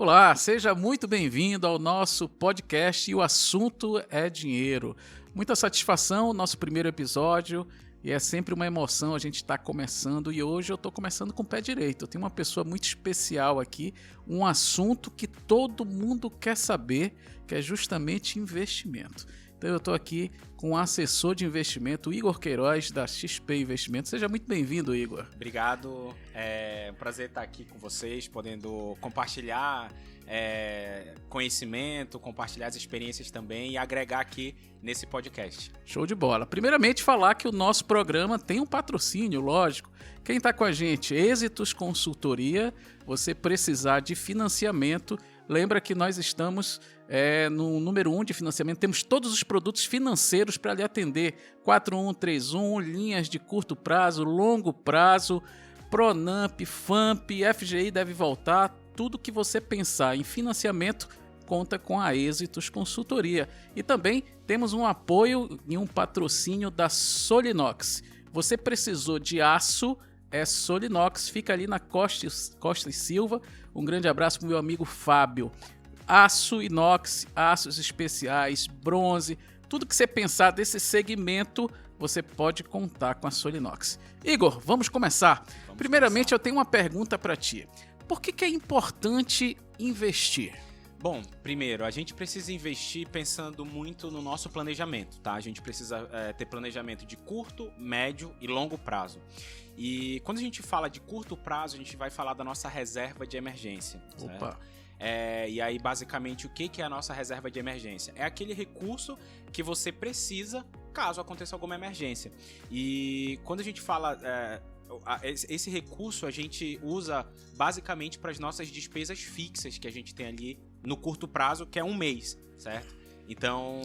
Olá, seja muito bem-vindo ao nosso podcast e o assunto é dinheiro. Muita satisfação, nosso primeiro episódio, e é sempre uma emoção a gente estar começando, e hoje eu estou começando com o pé direito. Eu tenho uma pessoa muito especial aqui, um assunto que todo mundo quer saber, que é justamente investimento. Então eu estou aqui com o assessor de investimento, Igor Queiroz, da XP Investimentos. Seja muito bem-vindo, Igor. Obrigado, é um prazer estar aqui com vocês, podendo compartilhar conhecimento, compartilhar as experiências também e agregar aqui nesse podcast. Show de bola. Primeiramente, falar que o nosso programa tem um patrocínio, lógico. Quem está com a gente? Êxitos Consultoria. Você precisar de financiamento, lembra que nós estamos no número 1 de financiamento, temos todos os produtos financeiros para lhe atender, 4131, linhas de curto prazo, longo prazo, Pronamp, FAMP, FGI deve voltar, tudo que você pensar em financiamento conta com a Êxitos Consultoria. E também temos um apoio e um patrocínio da Solinox. Você precisou de aço, é Solinox, fica ali na Costa e Silva. Um grande abraço para o meu amigo Fábio. Aço inox, aços especiais, bronze, tudo que você pensar desse segmento, você pode contar com a Solinox. Igor, vamos começar. Primeiramente, eu tenho uma pergunta para ti. Por que é importante investir? Bom, primeiro, a gente precisa investir pensando muito no nosso planejamento, tá? A gente precisa ter planejamento de curto, médio e longo prazo. E quando a gente fala de curto prazo, a gente vai falar da nossa reserva de emergência. Opa! E aí, basicamente, o que é a nossa reserva de emergência? É aquele recurso que você precisa caso aconteça alguma emergência. E quando a gente fala... esse recurso a gente usa basicamente para as nossas despesas fixas que a gente tem ali no curto prazo, que é um mês, certo? Então,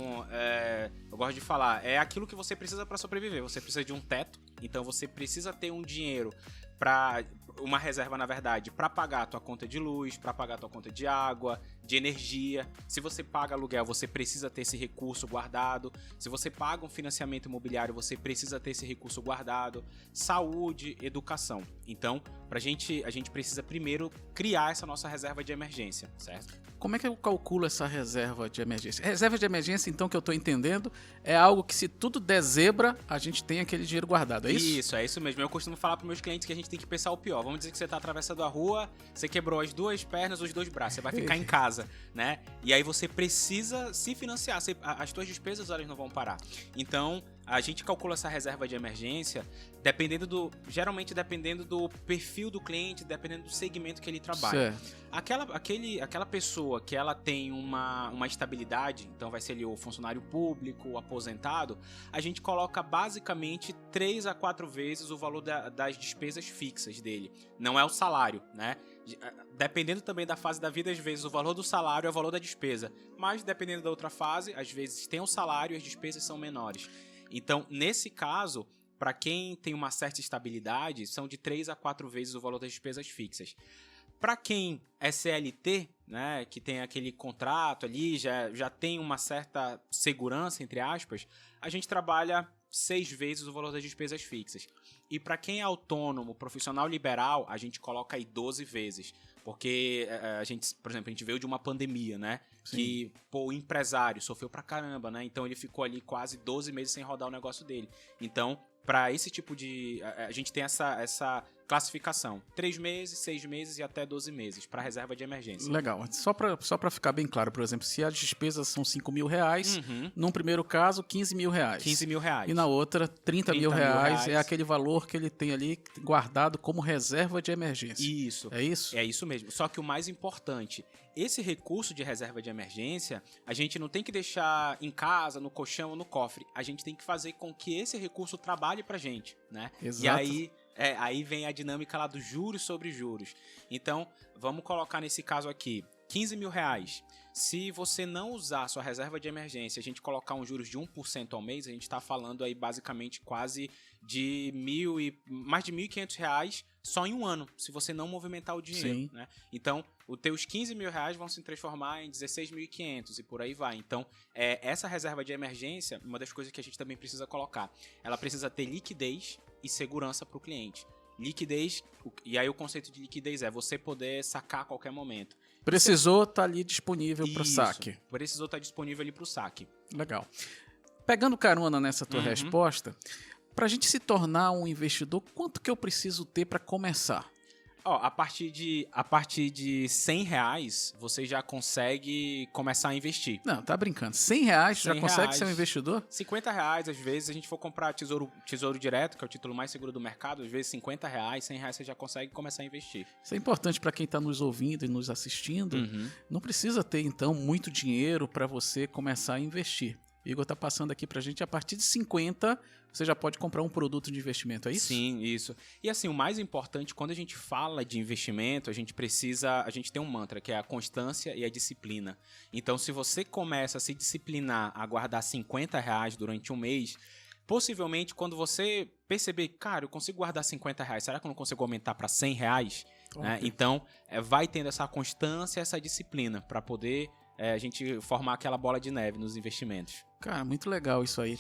eu gosto de falar, é aquilo que você precisa para sobreviver. Você precisa de um teto, então você precisa ter um dinheiro para... uma reserva, na verdade, para pagar a tua conta de luz, para pagar a tua conta de água, de energia. Se você paga aluguel, você precisa ter esse recurso guardado. Se você paga um financiamento imobiliário, você precisa ter esse recurso guardado. Saúde, educação. Então, a gente precisa primeiro criar essa nossa reserva de emergência, certo? Como é que eu calculo essa reserva de emergência? Reserva de emergência, então, que eu estou entendendo, é algo que se tudo der zebra, a gente tem aquele dinheiro guardado, é isso? Isso, é isso mesmo. Eu costumo falar para meus clientes que a gente tem que pensar o pior. Vamos dizer que você está atravessando a rua, você quebrou as duas pernas, os dois braços, você vai ficar em casa, né? E aí você precisa se financiar, as tuas despesas elas não vão parar. Então, a gente calcula essa reserva de emergência geralmente dependendo do perfil do cliente, dependendo do segmento que ele trabalha. Certo. Aquela pessoa que ela tem uma estabilidade, então vai ser ali o funcionário público, o aposentado, a gente coloca basicamente 3 a 4 vezes o valor das despesas fixas dele. Não é o salário, né? Dependendo também da fase da vida, às vezes o valor do salário é o valor da despesa. Mas dependendo da outra fase, às vezes tem o salário e as despesas são menores. Então, nesse caso, para quem tem uma certa estabilidade, são de 3 a 4 vezes o valor das despesas fixas. Para quem é CLT, né, que tem aquele contrato ali, já tem uma certa segurança, entre aspas, a gente trabalha 6 vezes o valor das despesas fixas. E para quem é autônomo, profissional liberal, a gente coloca aí 12 vezes. Porque por exemplo, a gente veio de uma pandemia, né? Sim. Que, o empresário sofreu pra caramba, né? Então ele ficou ali quase 12 meses sem rodar o negócio dele. Então, para esse tipo de... A gente tem essa classificação. 3 meses, 6 meses e até 12 meses para reserva de emergência. Legal. Só para ficar bem claro, por exemplo, se as despesas são R$5.000, num primeiro caso, R$15.000. R$15.000. E na outra, R$30.000 é aquele valor que ele tem ali guardado como reserva de emergência. Isso. É isso? É isso mesmo. Só que o mais importante, esse recurso de reserva de emergência, a gente não tem que deixar em casa, no colchão ou no cofre. A gente tem que fazer com que esse recurso trabalhe pra gente, né? Exato. E aí vem a dinâmica lá dos juros sobre juros. Então, vamos colocar nesse caso aqui, R$15.000. Se você não usar a sua reserva de emergência, a gente colocar um juros de 1% ao mês, a gente está falando aí basicamente quase de mais de R$1.500 só em um ano, se você não movimentar o dinheiro, né? Então, os teus R$15.000 vão se transformar em 16.500 e por aí vai. Então, essa reserva de emergência, uma das coisas que a gente também precisa colocar, ela precisa ter liquidez e segurança para o cliente. Liquidez, e aí o conceito de liquidez é você poder sacar a qualquer momento. Precisou, tá ali disponível para o Isso, saque. precisou estar disponível ali para o saque. Legal. Pegando carona nessa tua Uhum. resposta, para a gente se tornar um investidor, quanto que eu preciso ter para começar? Ó, a partir de R$100, você já consegue começar a investir. Não, tá brincando. R$100 já consegue ser um investidor? R$50, às vezes, a gente for comprar tesouro direto, que é o título mais seguro do mercado, às vezes R$50, R$100 você já consegue começar a investir. Isso é importante para quem está nos ouvindo e nos assistindo. Uhum. Não precisa ter, então, muito dinheiro para você começar a investir. O Igor está passando aqui para a gente, a partir de 50, você já pode comprar um produto de investimento, é isso? Sim, isso. E assim, o mais importante, quando a gente fala de investimento, a gente tem um mantra, que é a constância e a disciplina. Então, se você começa a se disciplinar a guardar R$50 durante um mês, possivelmente, quando você perceber, cara, eu consigo guardar R$50, será que eu não consigo aumentar para R$100? Né? Então, vai tendo essa constância, essa disciplina, para poder a gente formar aquela bola de neve nos investimentos. Cara, muito legal isso aí.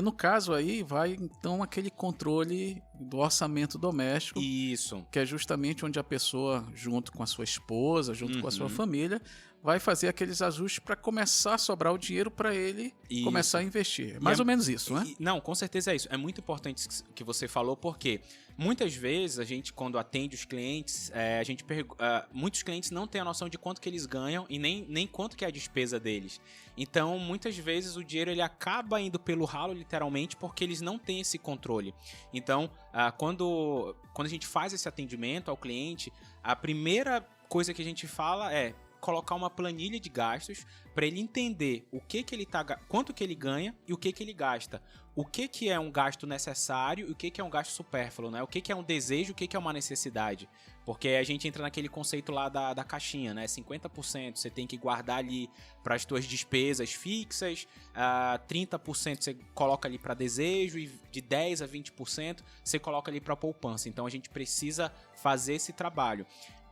No caso aí, vai então aquele controle do orçamento doméstico. Isso. Que é justamente onde a pessoa, junto com a sua esposa, junto com a sua família, vai fazer aqueles ajustes para começar a sobrar o dinheiro para ele começar a investir. Mais ou menos isso, né? Não, com certeza é isso. É muito importante isso que você falou, porque muitas vezes a gente, quando atende os clientes, muitos clientes não têm a noção de quanto que eles ganham e nem quanto que é a despesa deles. Então, muitas vezes o dinheiro ele acaba indo pelo ralo, literalmente, porque eles não têm esse controle. Então, quando a gente faz esse atendimento ao cliente, a primeira coisa que a gente fala é colocar uma planilha de gastos para ele entender quanto que ele ganha e o que ele gasta. O que é um gasto necessário e o que é um gasto supérfluo, né? O que é um desejo e o que é uma necessidade. Porque a gente entra naquele conceito lá da caixinha, né? 50% você tem que guardar ali para as suas despesas fixas, 30% você coloca ali para desejo e de 10% a 20% você coloca ali para poupança. Então a gente precisa fazer esse trabalho,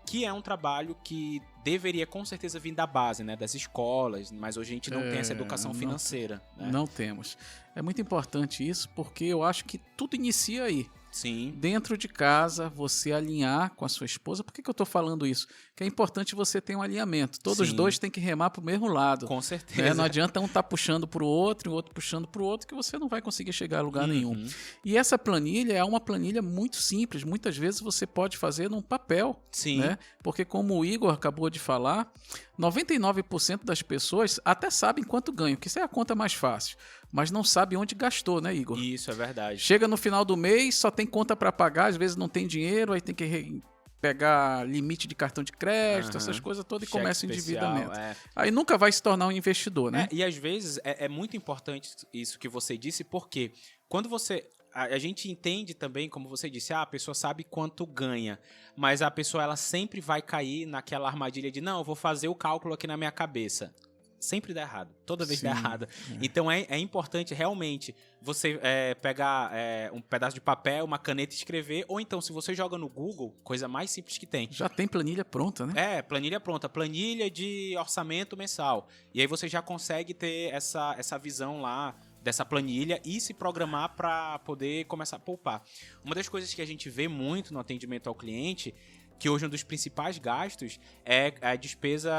que é um trabalho que deveria com certeza vir da base, né, das escolas, mas hoje a gente não tem essa educação financeira. Né? Não temos. É muito importante isso, porque eu acho que tudo inicia aí. Sim. Dentro de casa, você alinhar com a sua esposa. Por que eu estou falando isso? Que é importante você ter um alinhamento. Todos os dois têm que remar para o mesmo lado. Com certeza. Não adianta um estar puxando para o outro e o outro puxando para o outro, que você não vai conseguir chegar a lugar nenhum. E essa planilha é uma planilha muito simples. Muitas vezes você pode fazer num papel. Sim. Né? Porque como o Igor acabou de falar, 99% das pessoas até sabem quanto ganham, que isso é a conta mais fácil, mas não sabe onde gastou, né, Igor? Isso, é verdade. Chega no final do mês, só tem conta para pagar, às vezes não tem dinheiro, aí tem que pegar limite de cartão de crédito, essas coisas todas, e começa o endividamento. Aí nunca vai se tornar um investidor, né? E às vezes é muito importante isso que você disse, porque quando você... A gente entende também, como você disse, a pessoa sabe quanto ganha, mas a pessoa ela sempre vai cair naquela armadilha de não, eu vou fazer o cálculo aqui na minha cabeça. Sempre dá errado, toda vez dá errado. Então é importante realmente você pegar um pedaço de papel, uma caneta e escrever, ou então se você joga no Google, coisa mais simples que tem. Já tem planilha pronta, né? Planilha pronta, planilha de orçamento mensal. E aí você já consegue ter essa visão lá dessa planilha e se programar para poder começar a poupar. Uma das coisas que a gente vê muito no atendimento ao cliente, que hoje é um dos principais gastos, é a despesa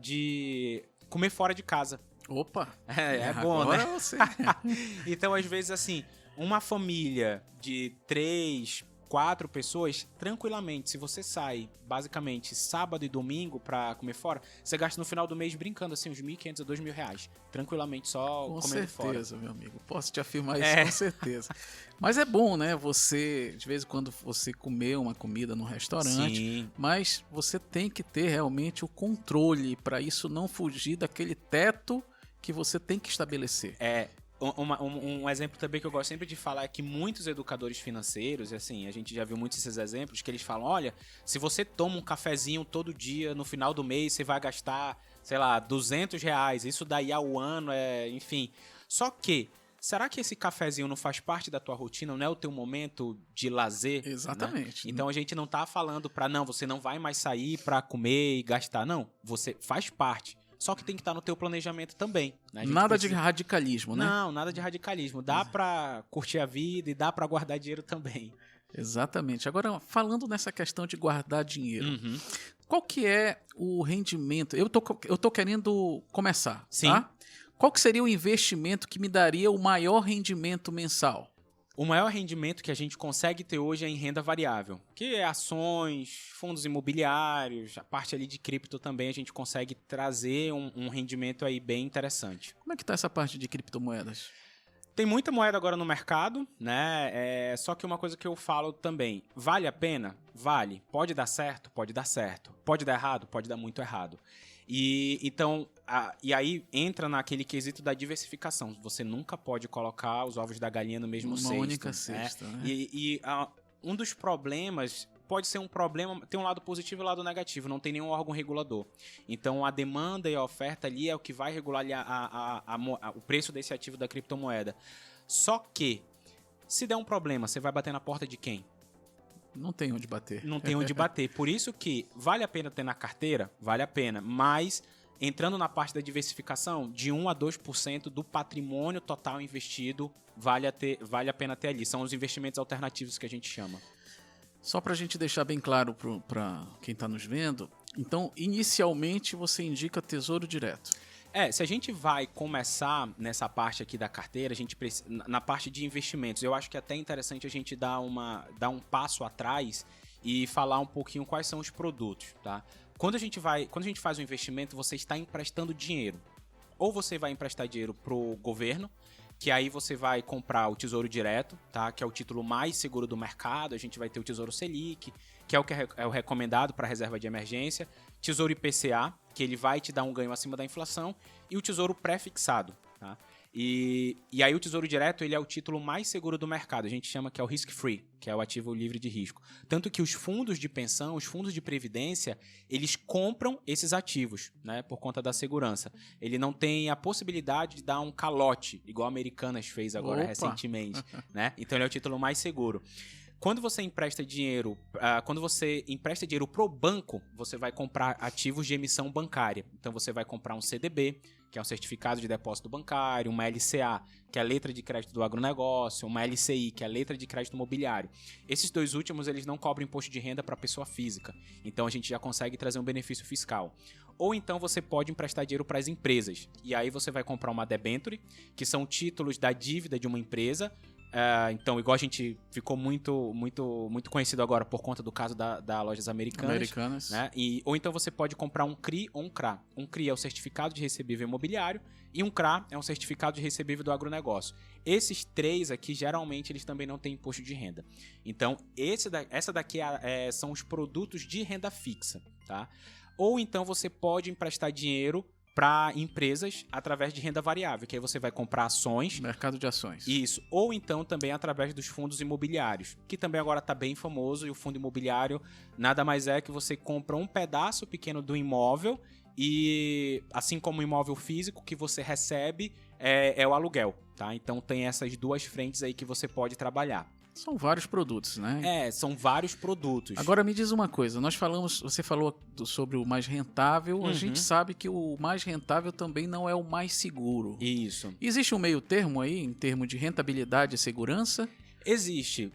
de comer fora de casa. Opa! É bom, né? Você... Então, às vezes, assim, uma família de 3, 4 pessoas, tranquilamente, se você sai, basicamente, sábado e domingo pra comer fora, você gasta no final do mês brincando, assim, uns R$1.500 a R$2.000. Tranquilamente, só comendo fora. Com certeza, meu amigo. Posso te afirmar isso com certeza. Mas é bom, né? Você, de vez em quando, você comer uma comida num restaurante, Sim. Mas você tem que ter realmente o controle para isso não fugir daquele teto que você tem que estabelecer. Um exemplo também que eu gosto sempre de falar é que muitos educadores financeiros, assim, a gente já viu muitos desses exemplos, que eles falam, olha, se você toma um cafezinho todo dia, no final do mês você vai gastar, sei lá, R$200, isso daí ao ano, enfim. Só que, será que esse cafezinho não faz parte da tua rotina, não é o teu momento de lazer? Exatamente. Né? Então a gente não tá falando você não vai mais sair pra comer e gastar, não, você faz parte. Só que tem que estar no teu planejamento também. Né? Nada de radicalismo, né? Não, nada de radicalismo. Dá pra curtir a vida e dá pra guardar dinheiro também. Exatamente. Agora, falando nessa questão de guardar dinheiro, Uhum. qual que é o rendimento? Eu tô querendo começar, Sim. tá? Qual que seria o investimento que me daria o maior rendimento mensal? O maior rendimento que a gente consegue ter hoje é em renda variável, que é ações, fundos imobiliários, a parte ali de cripto também a gente consegue trazer um rendimento aí bem interessante. Como é que tá essa parte de criptomoedas? Tem muita moeda agora no mercado, né? Só que uma coisa que eu falo também, vale a pena? Vale. Pode dar certo? Pode dar certo. Pode dar errado? Pode dar muito errado. E aí entra naquele quesito da diversificação. Você nunca pode colocar os ovos da galinha no mesmo cesto. Uma única cesta, né? Um dos problemas pode ser um problema, tem um lado positivo e um lado negativo, não tem nenhum órgão regulador. Então a demanda e a oferta ali é o que vai regular ali o preço desse ativo da criptomoeda. Só que, se der um problema, você vai bater na porta de quem? Não tem onde bater. Não tem onde bater. Por isso que vale a pena ter na carteira? Vale a pena. Mas, entrando na parte da diversificação, de 1 a 2% do patrimônio total investido vale a pena ter ali. São os investimentos alternativos que a gente chama. Só para a gente deixar bem claro para quem está nos vendo, então, inicialmente você indica Tesouro Direto. Se a gente vai começar nessa parte aqui da carteira, a gente na parte de investimentos, eu acho que é até interessante a gente dar um passo atrás e falar um pouquinho quais são os produtos, tá? Quando a gente faz um investimento, você está emprestando dinheiro. Ou você vai emprestar dinheiro pro governo, que aí você vai comprar o Tesouro Direto, tá? Que é o título mais seguro do mercado. A gente vai ter o Tesouro Selic, que é o recomendado para reserva de emergência. Tesouro IPCA, que ele vai te dar um ganho acima da inflação. E o Tesouro Pré-fixado, tá? E aí o Tesouro Direto ele é o título mais seguro do mercado. A gente chama que é o risk-free, que é o ativo livre de risco. Tanto que os fundos de pensão, os fundos de previdência, eles compram esses ativos, né, por conta da segurança. Ele não tem a possibilidade de dar um calote, igual a Americanas fez agora recentemente, né? Então ele é o título mais seguro. Quando você empresta dinheiro pro banco, você vai comprar ativos de emissão bancária. Então você vai comprar um CDB, que é um certificado de depósito bancário, uma LCA, que é a letra de crédito do agronegócio, uma LCI, que é a letra de crédito imobiliário. Esses dois últimos, eles não cobram imposto de renda para pessoa física. Então a gente já consegue trazer um benefício fiscal. Ou então você pode emprestar dinheiro para as empresas. E aí você vai comprar uma debenture, que são títulos da dívida de uma empresa. Então, igual a gente ficou muito conhecido agora por conta do caso da Lojas Americanas. Né? Ou então você pode comprar um CRI ou um CRA. Um CRI é o certificado de recebível imobiliário e um CRA é um certificado de recebível do agronegócio. Esses três aqui, geralmente, eles também não têm imposto de renda. Então, essa daqui são os produtos de renda fixa. Tá? Ou então você pode emprestar dinheiro para empresas através de renda variável, que aí você vai comprar ações. Mercado de ações. Isso. Ou então também através dos fundos imobiliários, que também agora está bem famoso, e o fundo imobiliário nada mais é que você compra um pedaço pequeno do imóvel e, assim como o imóvel físico que você recebe, é o aluguel, tá? Então tem essas duas frentes aí que você pode trabalhar. São vários produtos, né? São vários produtos. Agora me diz uma coisa, você falou sobre o mais rentável, a gente sabe que o mais rentável também não é o mais seguro. Isso. Existe um meio termo aí, em termos de rentabilidade e segurança? Existe.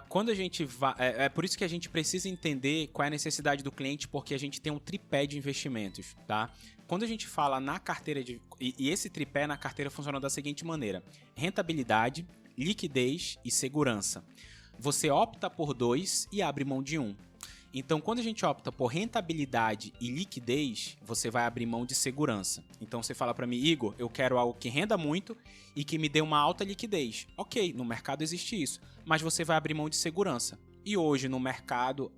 Quando a gente vai, é por isso que a gente precisa entender qual é a necessidade do cliente, porque a gente tem um tripé de investimentos, tá? Quando a gente fala na carteira e esse tripé na carteira funciona da seguinte maneira: rentabilidade, liquidez e segurança. Você opta por dois e abre mão de um. Então, quando a gente opta por rentabilidade e liquidez, você vai abrir mão de segurança. Então, você fala para mim, Igor, eu quero algo que renda muito e que me dê uma alta liquidez. Ok, no mercado existe isso, mas você vai abrir mão de segurança. E hoje, no mercado,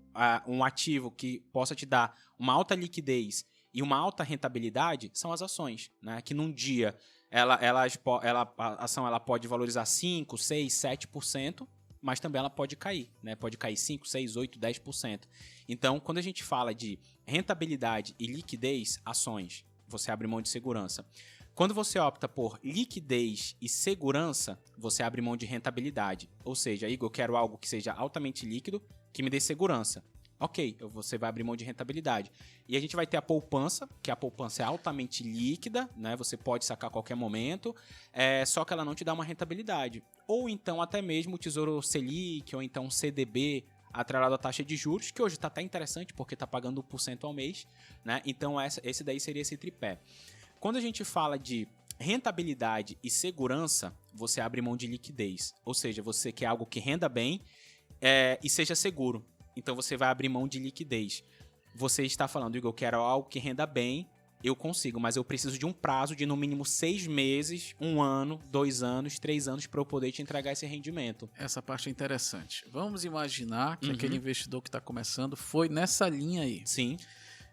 um ativo que possa te dar uma alta liquidez e uma alta rentabilidade são as ações, né? Que num dia a ação ela pode valorizar 5%, 6%, 7%, mas também ela pode cair, né? Pode cair 5%, 6%, 8%, 10%. Então, quando a gente fala de rentabilidade e liquidez, ações, você abre mão de segurança. Quando você opta por liquidez e segurança, você abre mão de rentabilidade. Ou seja, Igor, eu quero algo que seja altamente líquido, que me dê segurança. ok, você vai abrir mão de rentabilidade. E a gente vai ter a poupança, que a poupança é altamente líquida, né? Você pode sacar a qualquer momento, só que ela não te dá uma rentabilidade. Ou então até mesmo o Tesouro Selic, ou então CDB, atrelado à taxa de juros, que hoje está até interessante, porque está pagando 1% ao mês, né? Então esse daí seria esse tripé. Quando a gente fala de rentabilidade e segurança, você abre mão de liquidez. Ou seja, você quer algo que renda bem e seja seguro. Então você vai abrir mão de liquidez. Você está falando, Igor, eu quero algo que renda bem, eu consigo, mas eu preciso de um prazo de no mínimo 6 meses, 1 ano, 2 anos, 3 anos para eu poder te entregar esse rendimento. Essa parte é interessante. Vamos imaginar que aquele investidor que está começando foi nessa linha aí. Sim.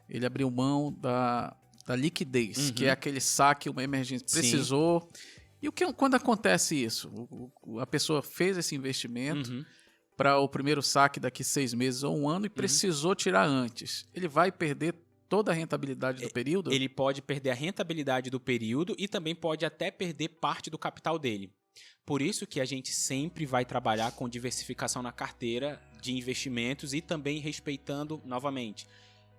Ele abriu mão da liquidez, que é aquele saque, uma emergência. Precisou. E quando acontece isso? A pessoa fez esse investimento para o primeiro saque daqui 6 meses ou 1 ano e precisou tirar antes. Ele vai perder toda a rentabilidade do período? Ele pode perder a rentabilidade do período e também pode até perder parte do capital dele. Por isso que a gente sempre vai trabalhar com diversificação na carteira de investimentos e também respeitando, novamente,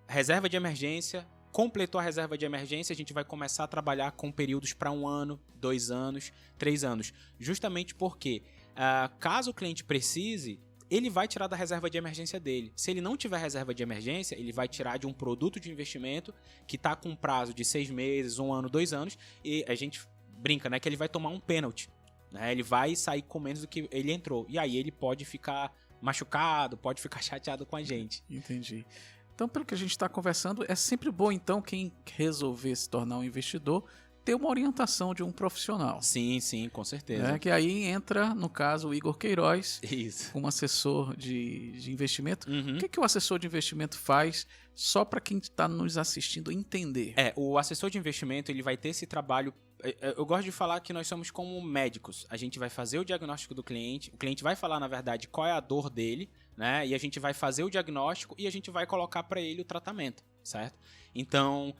reserva de emergência. Completou a reserva de emergência, a gente vai começar a trabalhar com períodos para 1 ano, 2 anos, 3 anos. Justamente porque, caso o cliente precise, ele vai tirar da reserva de emergência dele. Se ele não tiver reserva de emergência, ele vai tirar de um produto de investimento que está com prazo de 6 meses, 1 ano, 2 anos, e a gente brinca, né, que ele vai tomar um pênalti. Né? Ele vai sair com menos do que ele entrou. E aí ele pode ficar machucado, pode ficar chateado com a gente. Entendi. Então, pelo que a gente está conversando, é sempre bom, então, quem resolver se tornar um investidor, ter uma orientação de um profissional. Sim, com certeza. Que aí entra, no caso, o Igor Queiroz, Isso. como assessor de investimento. O que o assessor de investimento faz, só para quem está nos assistindo entender? O assessor de investimento, ele vai ter esse trabalho. Eu gosto de falar que nós somos como médicos. A gente vai fazer o diagnóstico do cliente, o cliente vai falar, na verdade, qual é a dor dele, né? E a gente vai fazer o diagnóstico e a gente vai colocar para ele o tratamento, certo? Então,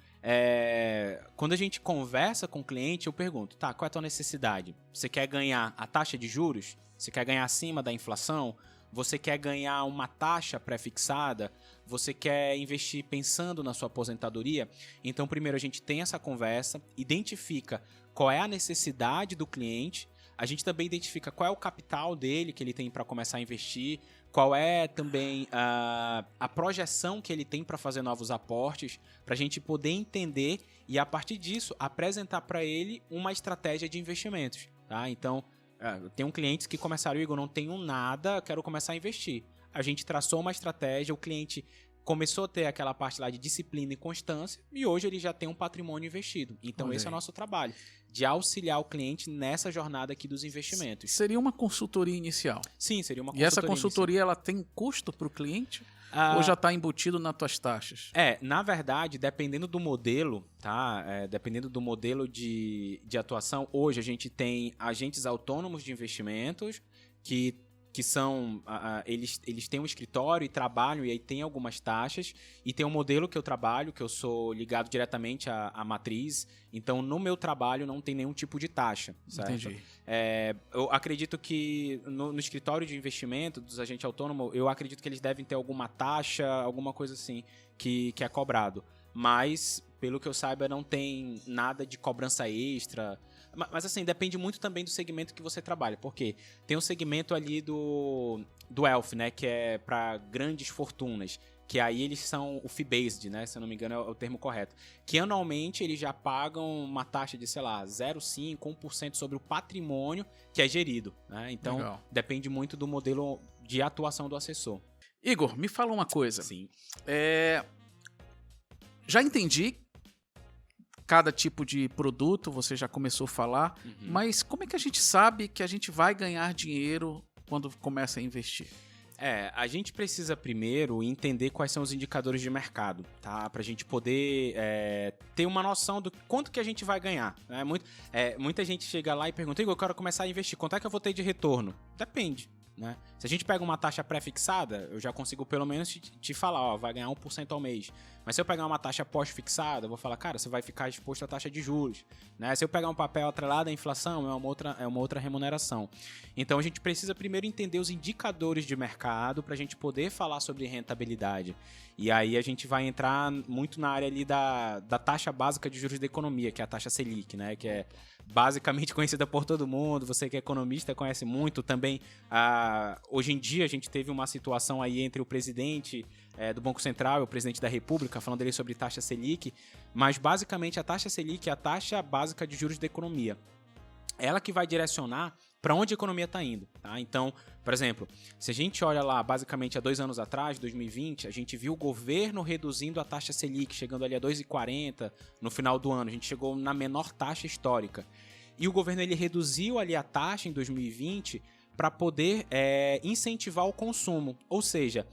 quando a gente conversa com o cliente, eu pergunto, tá, qual é a tua necessidade? Você quer ganhar a taxa de juros? Você quer ganhar acima da inflação? Você quer ganhar uma taxa pré-fixada? Você quer investir pensando na sua aposentadoria? Então, primeiro a gente tem essa conversa, identifica qual é a necessidade do cliente, a gente também identifica qual é o capital dele que ele tem para começar a investir, qual é também a projeção que ele tem para fazer novos aportes, para a gente poder entender e, a partir disso, apresentar para ele uma estratégia de investimentos. Tá? Então, eu tenho clientes que começaram, Igor, não tenho nada, quero começar a investir. A gente traçou uma estratégia, o cliente começou a ter aquela parte lá de disciplina e constância e hoje ele já tem um patrimônio investido. Então esse é o nosso trabalho, de auxiliar o cliente nessa jornada aqui dos investimentos. Seria uma consultoria inicial? Sim, seria uma consultoria. E essa consultoria ela tem custo para o cliente? Ou já está embutido nas tuas taxas? Na verdade, dependendo do modelo, tá? Dependendo do modelo de atuação, hoje a gente tem agentes autônomos de investimentos que são, eles têm um escritório e trabalham, e aí tem algumas taxas, e tem um modelo que eu trabalho, que eu sou ligado diretamente à matriz, então no meu trabalho não tem nenhum tipo de taxa, certo? Entendi. Eu acredito que no escritório de investimento dos agentes autônomos, eu acredito que eles devem ter alguma taxa, alguma coisa assim, que é cobrado, mas pelo que eu saiba não tem nada de cobrança extra. Mas assim, depende muito também do segmento que você trabalha, porque tem um segmento ali do Wealth, né, que é para grandes fortunas, que aí eles são o fee-based, né, se eu não me engano é o termo correto, que anualmente eles já pagam uma taxa de, sei lá, 0,5%, 1% sobre o patrimônio que é gerido, né? Então, legal. Depende muito do modelo de atuação do assessor. Igor, me fala uma coisa. Sim. Já entendi cada tipo de produto, você já começou a falar, mas como é que a gente sabe que a gente vai ganhar dinheiro quando começa a investir? A gente precisa primeiro entender quais são os indicadores de mercado, tá? Pra gente poder ter uma noção do quanto que a gente vai ganhar, né? Muita gente chega lá e pergunta, Igor, eu quero começar a investir, quanto é que eu vou ter de retorno? Depende. né? Se a gente pega uma taxa pré-fixada, eu já consigo pelo menos te falar, ó, vai ganhar 1% ao mês. Mas se eu pegar uma taxa pós-fixada, eu vou falar, cara, você vai ficar exposto à taxa de juros, né? Se eu pegar um papel atrelado à inflação, é uma outra remuneração. Então a gente precisa primeiro entender os indicadores de mercado para a gente poder falar sobre rentabilidade. E aí a gente vai entrar muito na área ali da taxa básica de juros da economia, que é a taxa Selic, né? Que é basicamente conhecida por todo mundo, você que é economista conhece muito também. Hoje em dia a gente teve uma situação aí entre o presidente do Banco Central e o presidente da República, falando ali sobre taxa Selic, mas basicamente a taxa Selic é a taxa básica de juros da economia. Ela que vai direcionar para onde a economia está indo, tá? Então, por exemplo, se a gente olha lá, basicamente há 2 anos atrás, 2020, a gente viu o governo reduzindo a taxa Selic, chegando ali a 2,40 no final do ano. A gente chegou na menor taxa histórica. E o governo ele reduziu ali a taxa em 2020 para poder incentivar o consumo. Ou seja,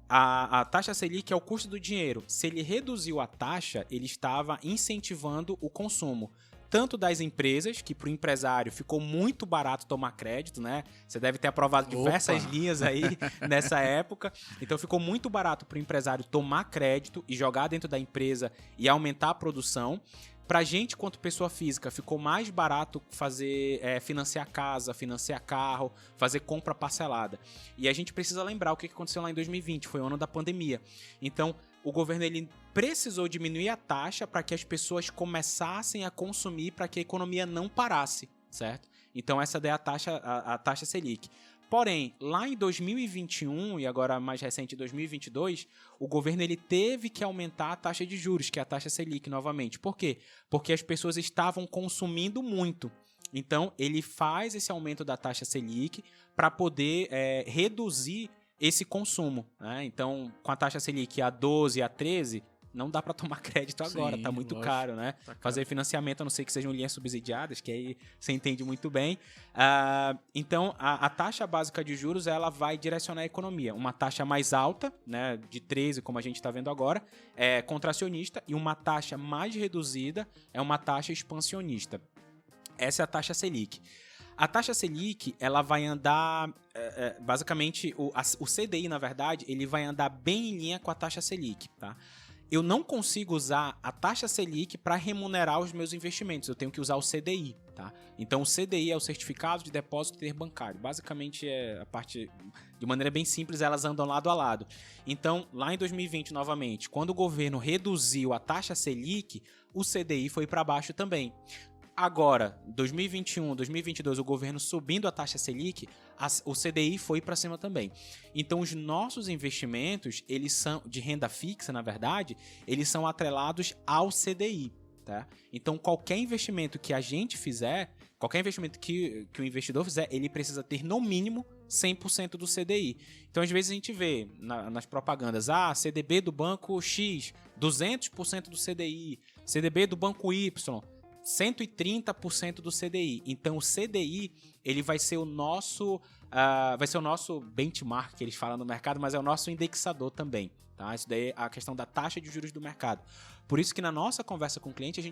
a taxa Selic é o custo do dinheiro. Se ele reduziu a taxa, ele estava incentivando o consumo. Tanto das empresas, que para o empresário ficou muito barato tomar crédito, né? Você deve ter aprovado diversas linhas aí nessa época. Então ficou muito barato para o empresário tomar crédito e jogar dentro da empresa e aumentar a produção. Pra gente, quanto pessoa física, ficou mais barato fazer financiar casa, financiar carro, fazer compra parcelada. E a gente precisa lembrar o que aconteceu lá em 2020, foi o ano da pandemia. Então, o governo ele precisou diminuir a taxa para que as pessoas começassem a consumir, para que a economia não parasse, certo? Então, essa é a taxa Selic. Porém, lá em 2021 e agora mais recente em 2022, o governo ele teve que aumentar a taxa de juros, que é a taxa Selic novamente. Por quê? Porque as pessoas estavam consumindo muito. Então, ele faz esse aumento da taxa Selic para poder reduzir esse consumo, né? Então, com a taxa Selic a 12, a 13, não dá para tomar crédito agora, tá muito caro, né? Tá caro. Fazer financiamento, a não ser que sejam linhas subsidiadas, que aí você entende muito bem. Então, a taxa básica de juros, ela vai direcionar a economia. Uma taxa mais alta, né, de 13, como a gente está vendo agora, é contracionista, e uma taxa mais reduzida é uma taxa expansionista. Essa é a taxa Selic. A taxa Selic, ela vai andar, basicamente, o CDI, na verdade, ele vai andar bem em linha com a taxa Selic, tá? Eu não consigo usar a taxa Selic para remunerar os meus investimentos, eu tenho que usar o CDI, tá? Então, o CDI é o Certificado de Depósito Interbancário. Basicamente, a parte, de maneira bem simples, elas andam lado a lado. Então, lá em 2020, novamente, quando o governo reduziu a taxa Selic, o CDI foi para baixo também. Agora, 2021, 2022, o governo subindo a taxa Selic, o CDI foi para cima também. Então, os nossos investimentos, eles são de renda fixa, na verdade, eles são atrelados ao CDI, tá? Então, qualquer investimento que a gente fizer, qualquer investimento que o investidor fizer, ele precisa ter, no mínimo, 100% do CDI. Então, às vezes, a gente vê nas propagandas, CDB do banco X, 200% do CDI, CDB do banco Y, 130% do CDI. Então, o CDI ele vai ser o nosso benchmark, que eles falam no mercado, mas é o nosso indexador também. Tá? Isso daí é a questão da taxa de juros do mercado. Por isso que na nossa conversa com o cliente, a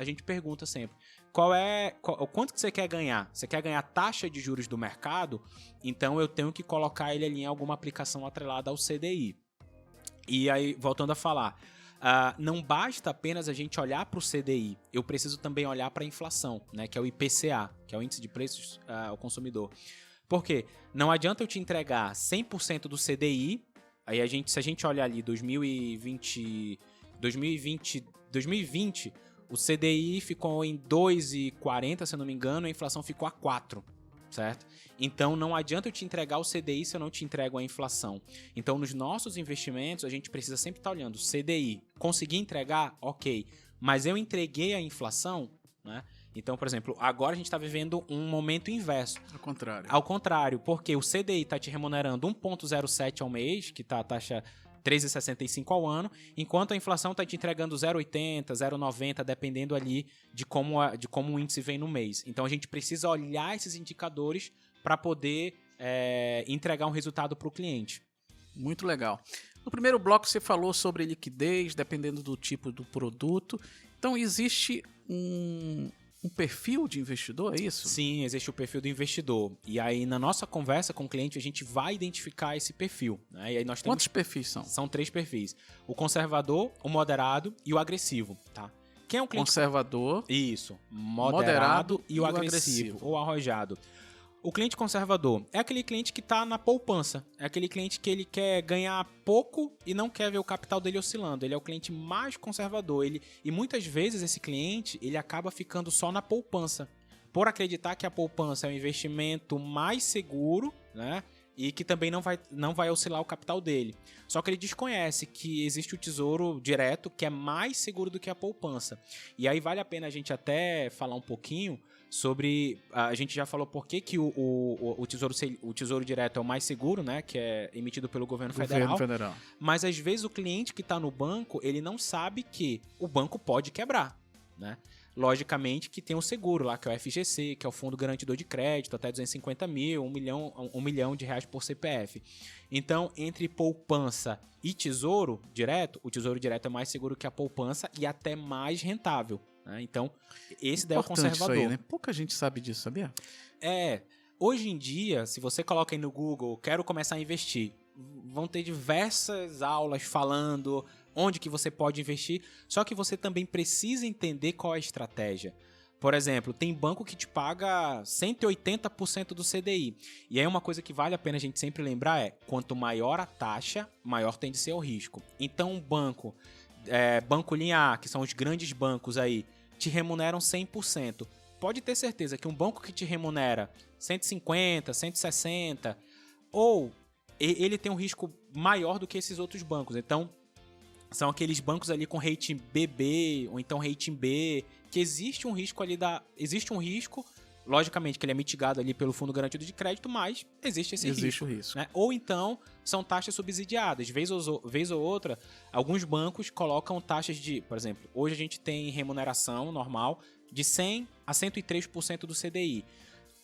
gente pergunta sempre, quanto que você quer ganhar? Você quer ganhar taxa de juros do mercado? Então, eu tenho que colocar ele ali em alguma aplicação atrelada ao CDI. E aí, voltando a falar, não basta apenas a gente olhar para o CDI, eu preciso também olhar para a inflação, né, que é o IPCA, que é o Índice de Preços ao Consumidor. Por quê? Não adianta eu te entregar 100% do CDI, aí se a gente olhar ali 2020, o CDI ficou em 2,40, se eu não me engano, a inflação ficou a 4%. Certo? Então, não adianta eu te entregar o CDI se eu não te entrego a inflação. Então, nos nossos investimentos, a gente precisa sempre estar olhando CDI. Consegui entregar? Ok. Mas eu entreguei a inflação? Né? Então, por exemplo, agora a gente está vivendo um momento inverso. Ao contrário, porque o CDI está te remunerando 1,07 ao mês, que está a taxa 13,65 ao ano, enquanto a inflação está te entregando 0,80, 0,90, dependendo ali de como o índice vem no mês. Então, a gente precisa olhar esses indicadores para poder entregar um resultado para o cliente. Muito legal. No primeiro bloco, você falou sobre liquidez, dependendo do tipo do produto. Então, existe um perfil de investidor, é isso? Sim, existe o perfil do investidor. E aí, na nossa conversa com o cliente, a gente vai identificar esse perfil. Né? E aí nós temos... Quantos perfis são? São 3 perfis. O conservador, o moderado e o agressivo, tá? Quem é o cliente? Conservador. Isso. Moderado e o agressivo. Ou arrojado. O cliente conservador é aquele cliente que está na poupança. É aquele cliente que ele quer ganhar pouco e não quer ver o capital dele oscilando. Ele é o cliente mais conservador. E muitas vezes esse cliente ele acaba ficando só na poupança. Por acreditar que a poupança é um investimento mais seguro, né? E que também não vai oscilar o capital dele. Só que ele desconhece que existe o tesouro direto, que é mais seguro do que a poupança. E aí vale a pena a gente até falar um pouquinho sobre... A gente já falou por que o tesouro direto é o mais seguro, né? Que é emitido pelo governo federal. Mas às vezes o cliente que está no banco, ele não sabe que o banco pode quebrar, né? Logicamente que tem um seguro lá, que é o FGC, que é o Fundo Garantidor de Crédito, até 250 mil, 1 milhão de reais por CPF. Então, entre poupança e tesouro direto, o tesouro direto é mais seguro que a poupança e até mais rentável. Né? Então, esse daí é o conservador. Isso aí, né? Pouca gente sabe disso, sabia? Hoje em dia, se você coloca aí no Google, quero começar a investir, vão ter diversas aulas falando onde que você pode investir, só que você também precisa entender qual é a estratégia. Por exemplo, tem banco que te paga 180% do CDI. E aí uma coisa que vale a pena a gente sempre lembrar é, quanto maior a taxa, maior tende a ser o risco. Então um banco linha A, que são os grandes bancos aí, te remuneram 100%. Pode ter certeza que um banco que te remunera 150%, 160%, ou ele tem um risco maior do que esses outros bancos. Então, são aqueles bancos ali com rating BB, ou então rating B, que existe um risco ali Existe um risco, logicamente que ele é mitigado ali pelo Fundo Garantido de Crédito, mas existe esse risco. Existe o risco. Né? Ou então, são taxas subsidiadas. Vez ou outra, alguns bancos colocam taxas de... Por exemplo, hoje a gente tem remuneração normal de 100% a 103% do CDI.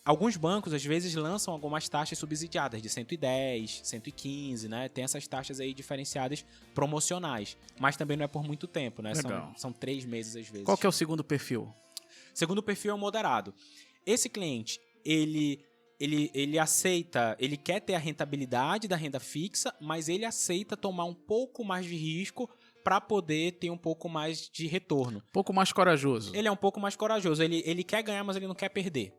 Alguns bancos, às vezes, lançam algumas taxas subsidiadas de 110, 115, né? Tem essas taxas aí diferenciadas promocionais. Mas também não é por muito tempo, né? São 3 meses, às vezes. Qual que é o segundo perfil? Segundo perfil é o moderado. Esse cliente, ele aceita, ele quer ter a rentabilidade da renda fixa, mas ele aceita tomar um pouco mais de risco para poder ter um pouco mais de retorno. Um pouco mais corajoso. Ele é um pouco mais corajoso. Ele quer ganhar, mas ele não quer perder.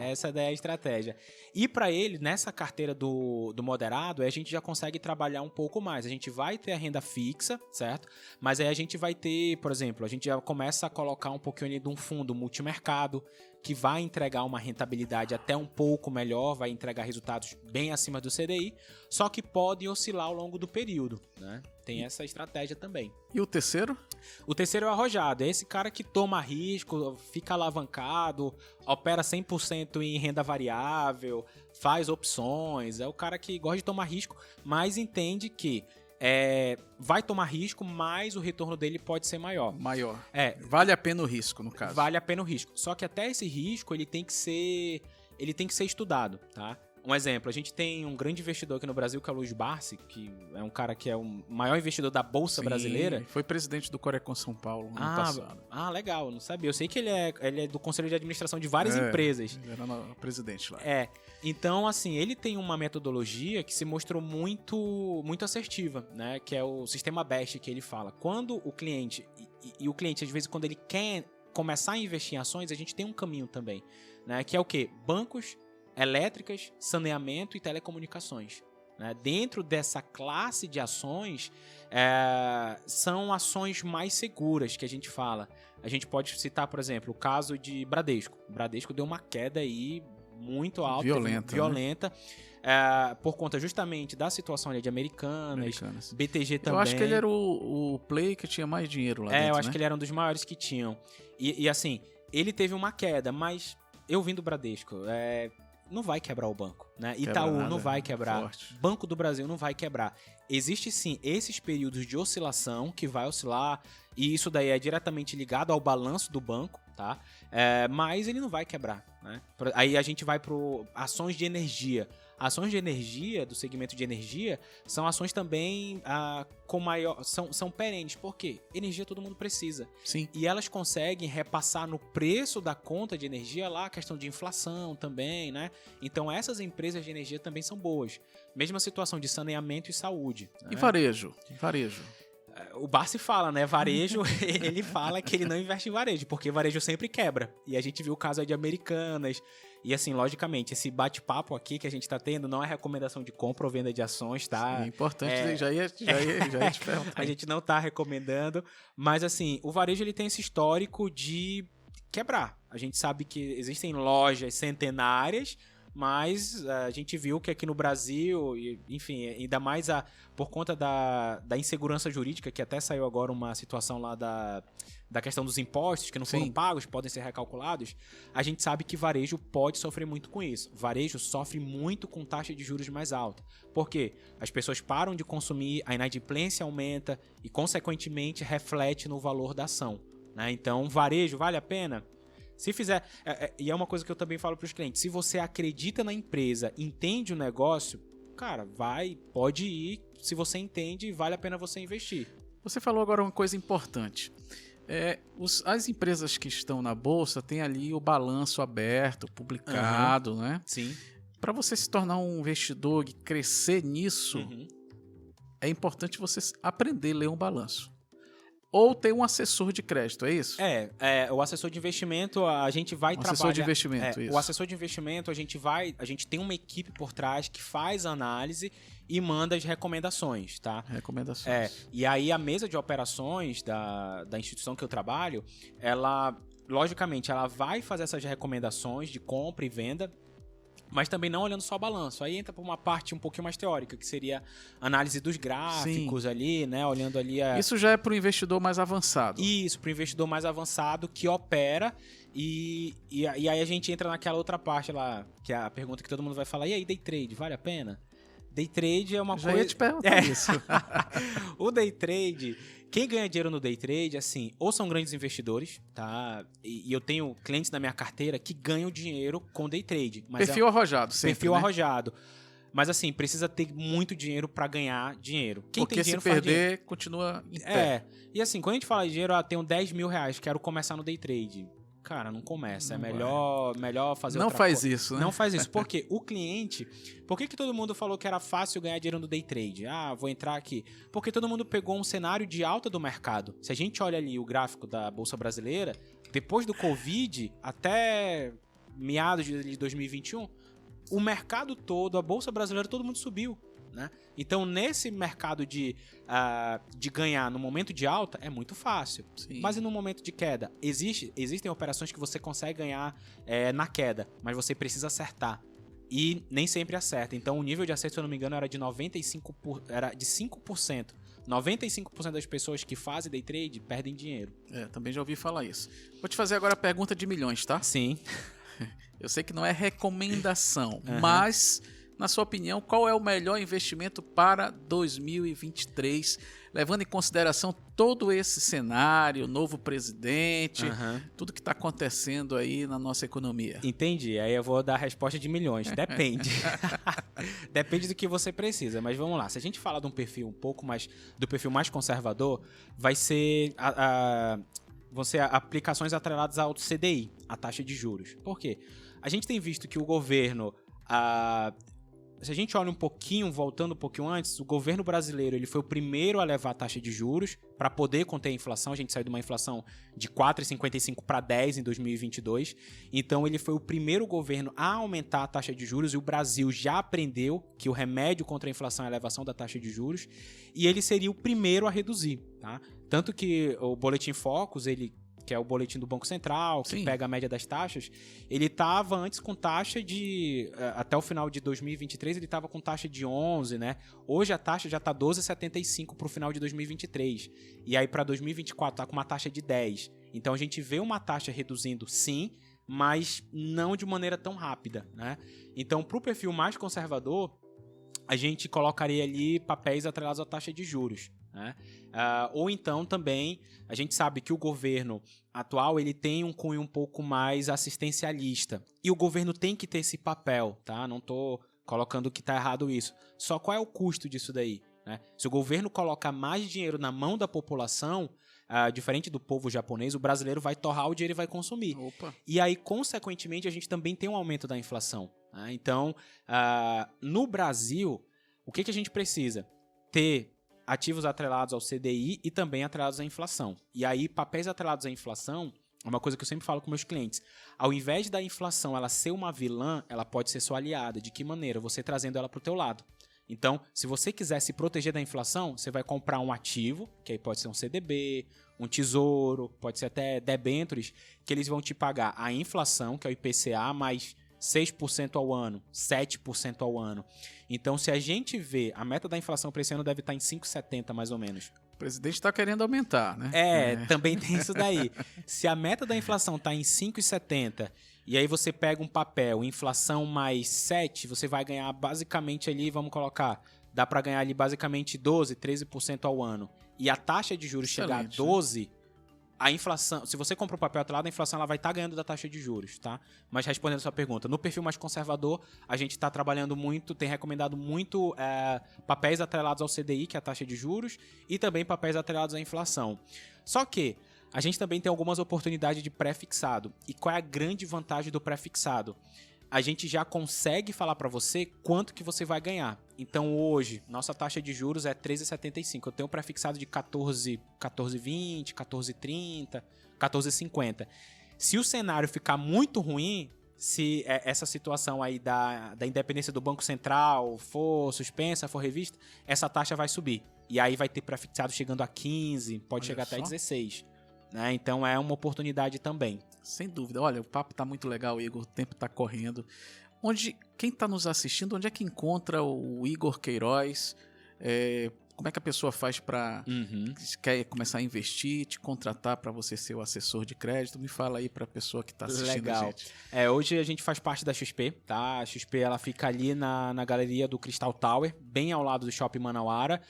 Essa daí é a estratégia. E para ele, nessa carteira do moderado, a gente já consegue trabalhar um pouco mais. A gente vai ter a renda fixa, certo? Mas aí a gente vai ter, por exemplo, a gente já começa a colocar um pouquinho ali de um fundo multimercado, que vai entregar uma rentabilidade até um pouco melhor, vai entregar resultados bem acima do CDI, só que pode oscilar ao longo do período, né? Tem essa estratégia também. E o terceiro? O terceiro é o arrojado. É esse cara que toma risco, fica alavancado, opera 100% em renda variável, faz opções. É o cara que gosta de tomar risco, mas entende que vai tomar risco, mas o retorno dele pode ser maior. Maior. Vale a pena o risco, no caso. Vale a pena o risco. Só que até esse risco, ele tem que ser estudado, tá? Um exemplo, a gente tem um grande investidor aqui no Brasil, que é o Luiz Barsi, que é um cara que é o maior investidor da Bolsa brasileira. Foi presidente do Corecon São Paulo ano passado. Ah, legal, não sabia. Eu sei que ele é do conselho de administração de várias empresas. Ele era presidente lá. Então, assim, ele tem uma metodologia que se mostrou muito, muito assertiva, né? Que é o sistema BEST que ele fala. Quando o cliente, e o cliente, às vezes, quando ele quer começar a investir em ações, a gente tem um caminho também, né? Que é o quê? Bancos, elétricas, saneamento e telecomunicações. Né? Dentro dessa classe de ações, são ações mais seguras que a gente fala. A gente pode citar, por exemplo, o caso de Bradesco. Bradesco deu uma queda aí muito alta, violenta, né? Por conta justamente da situação ali de Americanas. BTG também. Eu acho que ele era o play que tinha mais dinheiro lá dentro, eu acho que ele era um dos maiores que tinham. E assim, ele teve uma queda, mas eu vim do Bradesco, não vai quebrar o banco, né? Itaú não vai quebrar, forte. Banco do Brasil não vai quebrar. Existe sim esses períodos de oscilação que vai oscilar, e isso daí é diretamente ligado ao balanço do banco. tá? Mas ele não vai quebrar, né? Aí a gente vai para ações de energia. Ações de energia, do segmento de energia, são ações também com maior... São perenes. Por quê? Energia todo mundo precisa. Sim. E elas conseguem repassar no preço da conta de energia lá a questão de inflação também, né? Então essas empresas de energia também são boas. Mesma situação de saneamento e saúde. E né? varejo? O Barsi fala, né? Varejo, ele fala que ele não investe em varejo, porque varejo sempre quebra. E a gente viu o caso aí de Americanas. E assim, logicamente, esse bate-papo aqui que a gente tá tendo não é recomendação de compra ou venda de ações, tá? É importante, já ia te perguntar. A gente não tá recomendando, mas assim, o varejo ele tem esse histórico de quebrar. A gente sabe que existem lojas centenárias, mas a gente viu que aqui no Brasil, enfim, ainda mais por conta da insegurança jurídica, que até saiu agora uma situação lá da questão dos impostos que não foram pagos, podem ser recalculados, a gente sabe que varejo pode sofrer muito com isso. Varejo sofre muito com taxa de juros mais alta. Por quê? As pessoas param de consumir, a inadimplência aumenta e, consequentemente, reflete no valor da ação. Né? Então, varejo vale a pena? Se fizer... E é uma coisa que eu também falo para os clientes. Se você acredita na empresa, entende o negócio, cara, pode ir. Se você entende, vale a pena você investir. Você falou agora uma coisa importante. As empresas que estão na bolsa têm ali o balanço aberto, publicado, né? Sim. Para você se tornar um investidor e crescer nisso, é importante você aprender a ler um balanço. Ou ter um assessor de crédito, é isso? O assessor de investimento, a gente vai trabalhar... Assessor de investimento, isso. O assessor de investimento, a gente tem uma equipe por trás que faz a análise e manda as recomendações, tá? Recomendações. E aí a mesa de operações da instituição que eu trabalho, ela, logicamente, ela vai fazer essas recomendações de compra e venda, mas também não olhando só o balanço. Aí entra para uma parte um pouquinho mais teórica, que seria análise dos gráficos ali, né? Olhando ali Isso já é para o investidor mais avançado. Isso, para o investidor mais avançado que opera e aí a gente entra naquela outra parte lá, que é a pergunta que todo mundo vai falar, e aí, day trade, vale a pena? Day trade é uma coisa... Já ia te perguntar isso. O day trade... Quem ganha dinheiro no day trade, assim, ou são grandes investidores, tá? E eu tenho clientes na minha carteira que ganham dinheiro com day trade. Mas perfil arrojado, sempre, perfil né? arrojado. Mas assim, precisa ter muito dinheiro pra ganhar dinheiro. Quem porque tem dinheiro se perder, continua em pé. E assim, quando a gente fala de dinheiro, tenho 10 mil reais, quero começar no day trade. Cara, não começa. Não melhor fazer não outra faz coisa. isso, né? Não faz isso. Porque o cliente... Por que todo mundo falou que era fácil ganhar dinheiro no day trade? Vou entrar aqui. Porque todo mundo pegou um cenário de alta do mercado. Se a gente olha ali o gráfico da Bolsa Brasileira, depois do Covid, até meados de 2021, o mercado todo, a Bolsa Brasileira, todo mundo subiu. Né? Então, nesse mercado de ganhar no momento de alta, é muito fácil. Sim. Mas e no momento de queda? Existem operações que você consegue ganhar na queda, mas você precisa acertar. E nem sempre acerta. Então, o nível de acerto, se eu não me engano, era de 5%. 95% das pessoas que fazem day trade perdem dinheiro. Também já ouvi falar isso. Vou te fazer agora a pergunta de milhões, tá? Sim. Eu sei que não é recomendação, mas... Na sua opinião, qual é o melhor investimento para 2023, levando em consideração todo esse cenário, novo presidente, tudo que está acontecendo aí na nossa economia? Entendi. Aí eu vou dar a resposta de milhões. Depende. Depende do que você precisa. Mas vamos lá. Se a gente falar de um perfil do perfil mais conservador, vai ser vão ser aplicações atreladas ao CDI, a taxa de juros. Por quê? A gente tem visto que o governo... Se a gente olha voltando um pouquinho antes, o governo brasileiro ele foi o primeiro a levar a taxa de juros para poder conter a inflação. A gente saiu de uma inflação de 4,55 para 10 em 2022. Então, ele foi o primeiro governo a aumentar a taxa de juros e o Brasil já aprendeu que o remédio contra a inflação é a elevação da taxa de juros e ele seria o primeiro a reduzir. Tá? Tanto que o Boletim Focus, que é o boletim do Banco Central, que pega a média das taxas, ele estava antes com taxa de... Até o final de 2023, ele estava com taxa de 11, né? Hoje a taxa já está 12,75 para o final de 2023. E aí para 2024 está com uma taxa de 10. Então a gente vê uma taxa reduzindo sim, mas não de maneira tão rápida, né? Então para o perfil mais conservador, a gente colocaria ali papéis atrelados à taxa de juros. né? Ou então também a gente sabe que o governo atual ele tem um cunho um pouco mais assistencialista e o governo tem que ter esse papel, tá? Não estou colocando que está errado isso. Só qual é o custo disso daí, né? Se o governo colocar mais dinheiro na mão da população, diferente do povo japonês, o brasileiro vai torrar o dinheiro e vai consumir. Opa. E aí, consequentemente, a gente também tem um aumento da inflação, né? Então, no Brasil, o que a gente precisa? Ter ativos atrelados ao CDI e também atrelados à inflação. E aí, papéis atrelados à inflação é uma coisa que eu sempre falo com meus clientes. Ao invés da inflação ela ser uma vilã, ela pode ser sua aliada. De que maneira? Você trazendo ela para o teu lado. Então, se você quiser se proteger da inflação, você vai comprar um ativo, que aí pode ser um CDB, um tesouro, pode ser até debêntures, que eles vão te pagar a inflação, que é o IPCA, mais 6% ao ano, 7% ao ano. Então, se a gente vê, a meta da inflação para esse ano deve estar em 5,70 mais ou menos. O presidente está querendo aumentar, né? Também tem isso daí. Se a meta da inflação está em 5,70 e aí você pega um papel, inflação mais 7, você vai ganhar basicamente ali, vamos colocar, dá para ganhar ali basicamente 12, 13% ao ano. E a taxa de juros chegar a 12, a inflação, se você compra um papel atrelado, a inflação ela vai estar ganhando da taxa de juros, tá? Mas respondendo a sua pergunta, no perfil mais conservador, a gente está trabalhando muito, tem recomendado muito papéis atrelados ao CDI, que é a taxa de juros, e também papéis atrelados à inflação. Só que a gente também tem algumas oportunidades de pré-fixado. E qual é a grande vantagem do pré-fixado? A gente já consegue falar para você quanto que você vai ganhar. Então hoje, nossa taxa de juros é 13,75. Eu tenho um pré-fixado de 14,20, 14,30, 14,50. Se o cenário ficar muito ruim, se essa situação aí da independência do Banco Central for suspensa, for revista, essa taxa vai subir. E aí vai ter pré-fixado chegando a 15, pode chegar até 16. Né? Então é uma oportunidade também. Sem dúvida. Olha, o papo tá muito legal, Igor. O tempo tá correndo. Quem tá nos assistindo, onde é que encontra o Igor Queiroz? Como é que a pessoa faz para quer começar a investir, te contratar para você ser o assessor de crédito? Me fala aí para a pessoa que está assistindo a gente. Hoje a gente faz parte da XP, tá? A XP ela fica ali na galeria do Crystal Tower, bem ao lado do Shopping Manauara.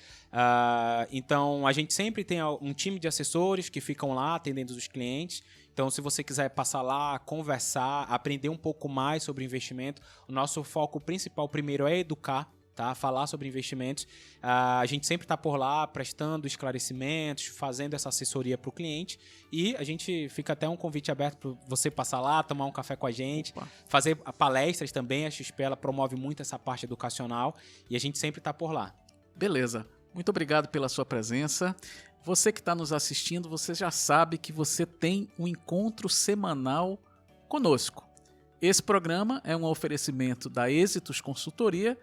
Então a gente sempre tem um time de assessores que ficam lá atendendo os clientes. Então, se você quiser passar lá, conversar, aprender um pouco mais sobre investimento, o nosso foco principal primeiro é educar, tá? Falar sobre investimentos. A gente sempre está por lá prestando esclarecimentos, fazendo essa assessoria para o cliente e a gente fica até um convite aberto para você passar lá, tomar um café com a gente, fazer palestras também. A XP ela promove muito essa parte educacional e a gente sempre está por lá. Beleza. Muito obrigado pela sua presença. Você que está nos assistindo, você já sabe que você tem um encontro semanal conosco. Esse programa é um oferecimento da Êxitos Consultoria.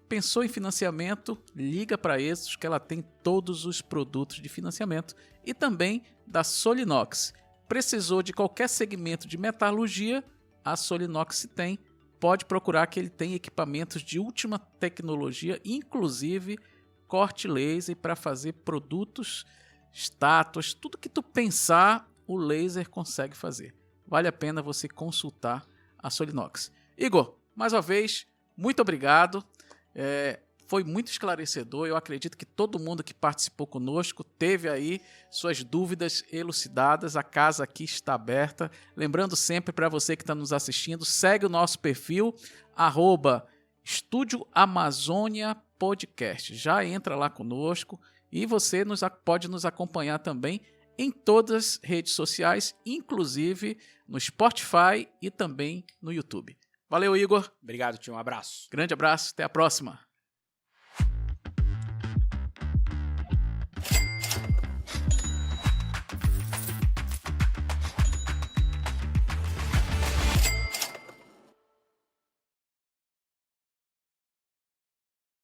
Pensou em financiamento? Liga para a Êxitos que ela tem todos os produtos de financiamento e também da Solinox. Precisou de qualquer segmento de metalurgia? A Solinox tem. Pode procurar que ele tem equipamentos de última tecnologia, inclusive corte laser para fazer produtos, estátuas, tudo que tu pensar, o laser consegue fazer. Vale a pena você consultar a Solinox. Igor, mais uma vez, muito obrigado. Foi muito esclarecedor. Eu acredito que todo mundo que participou conosco teve aí suas dúvidas elucidadas. A casa aqui está aberta. Lembrando sempre para você que está nos assistindo, segue o nosso perfil, @Estúdio Amazônia Podcast. Já entra lá conosco e você pode nos acompanhar também em todas as redes sociais, inclusive no Spotify e também no YouTube. Valeu, Igor. Obrigado, tio. Um abraço. Grande abraço. Até a próxima.